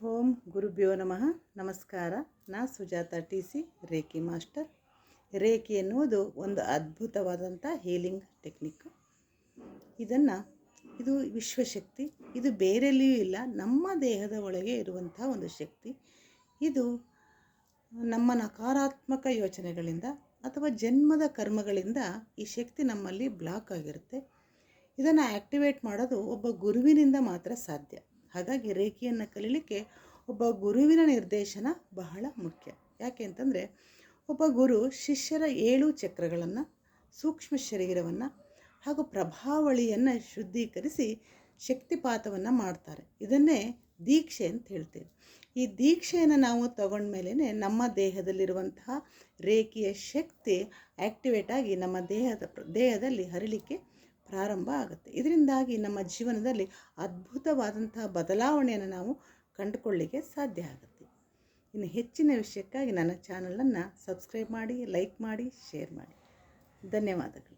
ಓಂ ಗುರುಭ್ಯೋ ನಮಃ. ನಮಸ್ಕಾರ. ನಾ Sujatha TC, reiki master. Reiki ಎನ್ನುವುದು ಒಂದು ಅದ್ಭುತವಾದಂಥ ಹೀಲಿಂಗ್ ಟೆಕ್ನಿಕ್. ಇದು ವಿಶ್ವಶಕ್ತಿ. ಇದು ಬೇರೆಲ್ಲಿಯೂ ಇಲ್ಲ, ನಮ್ಮ ದೇಹದ ಒಳಗೆ ಇರುವಂಥ ಒಂದು ಶಕ್ತಿ. ಇದು ನಮ್ಮ ನಕಾರಾತ್ಮಕ ಯೋಚನೆಗಳಿಂದ ಅಥವಾ ಜನ್ಮದ ಕರ್ಮಗಳಿಂದ ಈ ಶಕ್ತಿ ನಮ್ಮಲ್ಲಿ ಬ್ಲಾಕ್ ಆಗಿರುತ್ತೆ. ಇದನ್ನು ಆ್ಯಕ್ಟಿವೇಟ್ ಮಾಡೋದು ಒಬ್ಬ ಗುರುವಿನಿಂದ ಮಾತ್ರ ಸಾಧ್ಯ. ಹಾಗಾಗಿ ರೇಖಿಯನ್ನು ಕಲೀಲಿಕ್ಕೆ ಒಬ್ಬ ಗುರುವಿನ ನಿರ್ದೇಶನ ಬಹಳ ಮುಖ್ಯ. ಯಾಕೆ ಅಂತಂದರೆ, ಒಬ್ಬ ಗುರು ಶಿಷ್ಯರ 7 ಚಕ್ರಗಳನ್ನು, ಸೂಕ್ಷ್ಮ ಶರೀರವನ್ನು ಹಾಗೂ ಪ್ರಭಾವಳಿಯನ್ನು ಶುದ್ಧೀಕರಿಸಿ ಶಕ್ತಿಪಾತವನ್ನು ಮಾಡ್ತಾರೆ. ಇದನ್ನೇ ದೀಕ್ಷೆ ಅಂತ ಹೇಳ್ತೇವೆ. ಈ ದೀಕ್ಷೆಯನ್ನು ನಾವು ತಗೊಂಡ್ಮೇಲೆ ನಮ್ಮ ದೇಹದಲ್ಲಿರುವಂತಹ ರೇಖಿಯ ಶಕ್ತಿ ಆ್ಯಕ್ಟಿವೇಟ್ ಆಗಿ ನಮ್ಮ ದೇಹದಲ್ಲಿ ಹರಿಲಿಕ್ಕೆ ಪ್ರಾರಂಭ ಆಗುತ್ತೆ. ಇದರಿಂದಾಗಿ ನಮ್ಮ ಜೀವನದಲ್ಲಿ ಅದ್ಭುತವಾದಂತಹ ಬದಲಾವಣೆಯನ್ನು ನಾವು ಕಂಡುಕೊಳ್ಳಲಿಕ್ಕೆ ಸಾಧ್ಯ ಆಗುತ್ತೆ. ಇನ್ನು ಹೆಚ್ಚಿನ ವಿಷಯಕ್ಕಾಗಿ ನನ್ನ ಚಾನಲನ್ನು ಸಬ್ಸ್ಕ್ರೈಬ್ ಮಾಡಿ, ಲೈಕ್ ಮಾಡಿ, ಶೇರ್ ಮಾಡಿ. ಧನ್ಯವಾದಗಳು.